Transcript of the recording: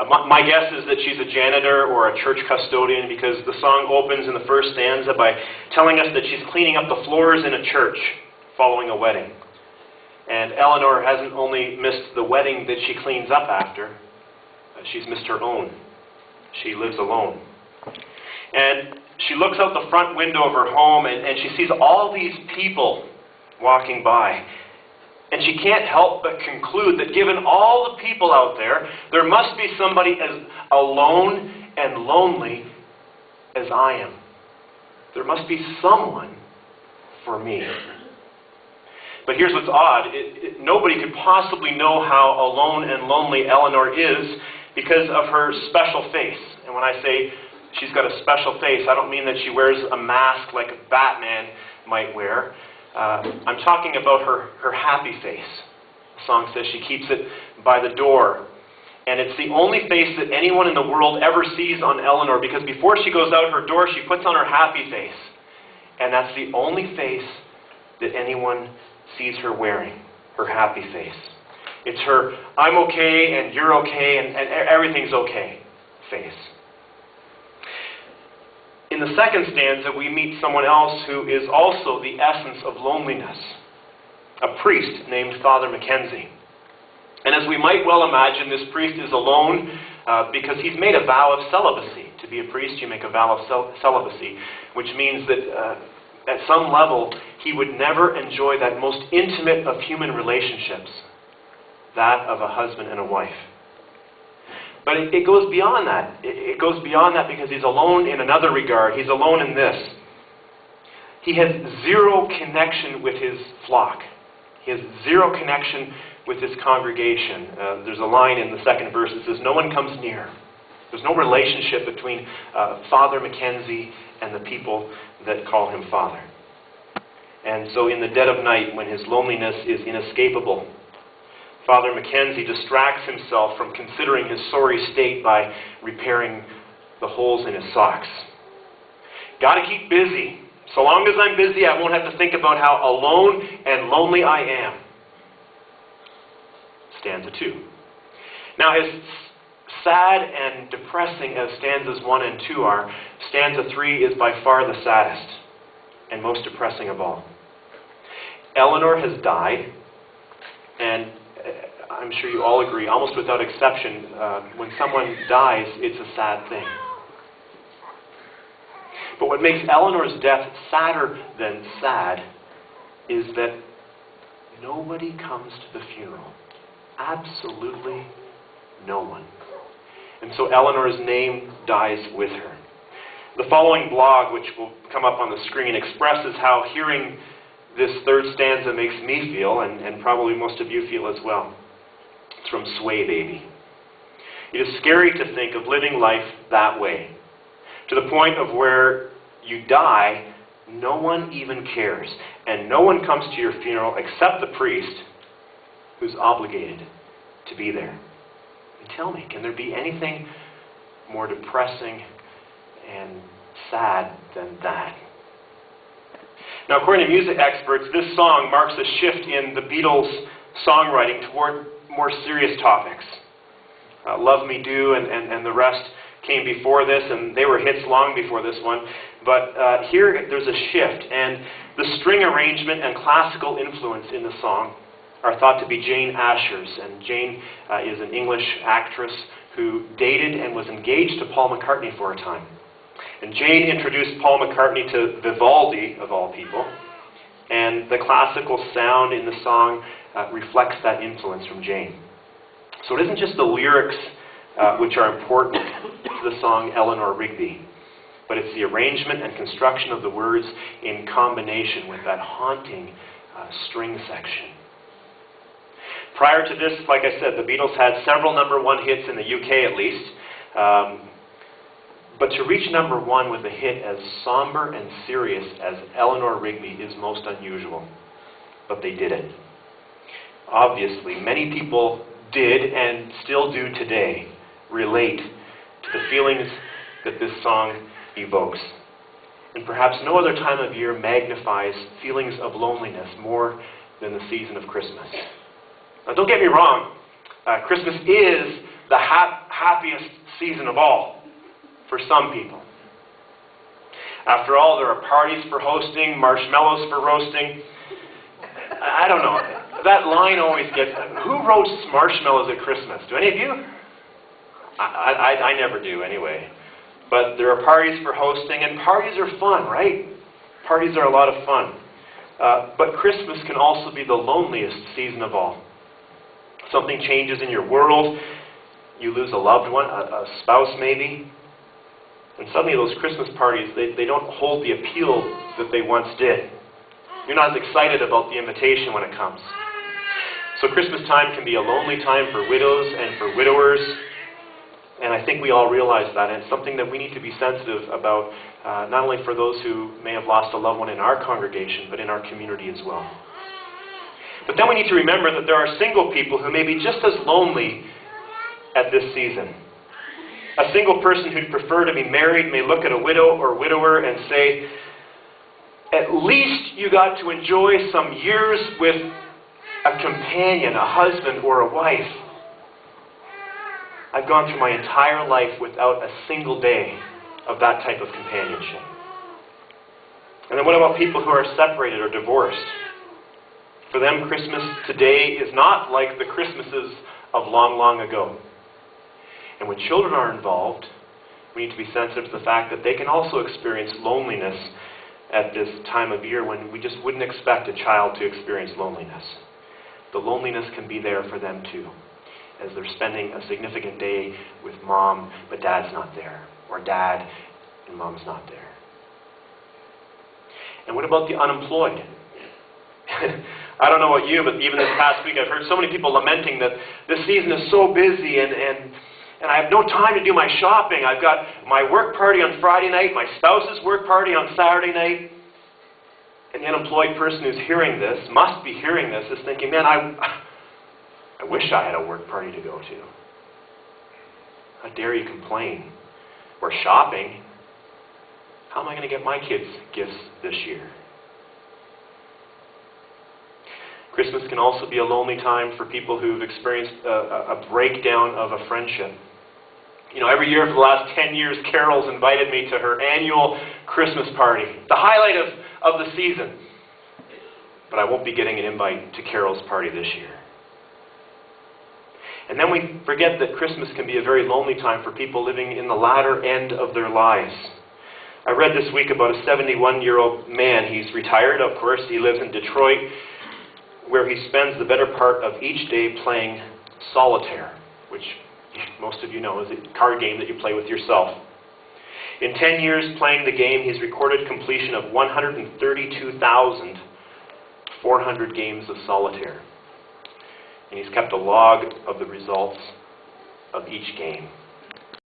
My guess is that she's a janitor or a church custodian, because the song opens in the first stanza by telling us that she's cleaning up the floors in a church following a wedding. And Eleanor hasn't only missed the wedding that she cleans up after, she's missed her own. She lives alone. And she looks out the front window of her home and she sees all these people walking by. And she can't help but conclude that given all the people out there, there must be somebody as alone and lonely as I am. There must be someone for me. But here's what's odd. Nobody could possibly know how alone and lonely Eleanor is because of her special face. And when I say she's got a special face, I don't mean that she wears a mask like Batman might wear. I'm talking about her happy face. The song says she keeps it by the door. And it's the only face that anyone in the world ever sees on Eleanor, because before she goes out her door, she puts on her happy face. And that's the only face that anyone sees her wearing, her happy face. It's her I'm okay and you're okay and everything's okay face. In the second stanza, we meet someone else who is also the essence of loneliness, a priest named Father Mackenzie. And as we might well imagine, this priest is alone because he's made a vow of celibacy. To be a priest, you make a vow of celibacy, which means that at some level, he would never enjoy that most intimate of human relationships, that of a husband and a wife. But it goes beyond that. It goes beyond that because he's alone in another regard. He's alone in this. He has zero connection with his flock. He has zero connection with his congregation. There's a line in the second verse that says, no one comes near. There's no relationship between Father Mackenzie and the people that call him Father. And so in the dead of night, when his loneliness is inescapable, Father Mackenzie distracts himself from considering his sorry state by repairing the holes in his socks. Got to keep busy. So long as I'm busy, I won't have to think about how alone and lonely I am. Stanza 2. Now, as sad and depressing as stanzas 1 and 2 are, stanza 3 is by far the saddest and most depressing of all. Eleanor has died, and I'm sure you all agree, almost without exception, when someone dies, it's a sad thing. But what makes Eleanor's death sadder than sad is that nobody comes to the funeral. Absolutely no one. And so Eleanor's name dies with her. The following blog, which will come up on the screen, expresses how hearing this third stanza makes me feel, and probably most of you feel as well. It's from Sway Baby. It is scary to think of living life that way, to the point of where you die, no one even cares, and no one comes to your funeral except the priest who's obligated to be there. And tell me, can there be anything more depressing and sad than that? Now, according to music experts, this song marks a shift in the Beatles' songwriting toward more serious topics. Love Me Do and the rest came before this, and they were hits long before this one. But here there's a shift, and the string arrangement and classical influence in the song are thought to be Jane Asher's. And Jane is an English actress who dated and was engaged to Paul McCartney for a time. And Jane introduced Paul McCartney to Vivaldi, of all people, and the classical sound in the song reflects that influence from Jane. So it isn't just the lyrics which are important to the song Eleanor Rigby, but it's the arrangement and construction of the words in combination with that haunting string section. Prior to this, like I said, the Beatles had several #1 hits in the UK at least. But to reach #1 with a hit as somber and serious as Eleanor Rigby is most unusual. But they did it. Obviously, many people did and still do today relate to the feelings that this song evokes. And perhaps no other time of year magnifies feelings of loneliness more than the season of Christmas. Now, don't get me wrong. Christmas is the happiest season of all for some people. After all, there are parties for hosting, marshmallows for roasting. I don't know. That line always gets... Who roasts marshmallows at Christmas? Do any of you? I never do, anyway. But there are parties for hosting, and parties are fun, right? Parties are a lot of fun. But Christmas can also be the loneliest season of all. Something changes in your world. You lose a loved one, a spouse maybe. And suddenly those Christmas parties, they don't hold the appeal that they once did. You're not as excited about the invitation when it comes. So Christmas time can be a lonely time for widows and for widowers. And I think we all realize that. And it's something that we need to be sensitive about, not only for those who may have lost a loved one in our congregation, but in our community as well. But then we need to remember that there are single people who may be just as lonely at this season. A single person who'd prefer to be married may look at a widow or widower and say, at least you got to enjoy some years with a companion, a husband or a wife. I've gone through my entire life without a single day of that type of companionship. And then what about people who are separated or divorced? For them, Christmas today is not like the Christmases of long, long ago. And when children are involved, we need to be sensitive to the fact that they can also experience loneliness at this time of year when we just wouldn't expect a child to experience loneliness. The loneliness can be there for them too, as they're spending a significant day with mom, but dad's not there, or dad and mom's not there. And what about the unemployed? I don't know about you, but even this past week I've heard so many people lamenting that this season is so busy and I have no time to do my shopping. I've got my work party on Friday night, my spouse's work party on Saturday night. And the unemployed person who's hearing this, must be hearing this, is thinking, man, I wish I had a work party to go to. How dare you complain? Or shopping. How am I going to get my kids gifts this year? Christmas can also be a lonely time for people who've experienced a breakdown of a friendship. You know, every year for the last 10 years, Carol's invited me to her annual Christmas party. The highlight of the season. But I won't be getting an invite to Carol's party this year. And then we forget that Christmas can be a very lonely time for people living in the latter end of their lives. I read this week about a 71-year-old man. He's retired, of course. He lives in Detroit, where he spends the better part of each day playing solitaire, which most of you know is a card game that you play with yourself. In 10 years playing the game, he's recorded completion of 132,400 games of solitaire. And he's kept a log of the results of each game.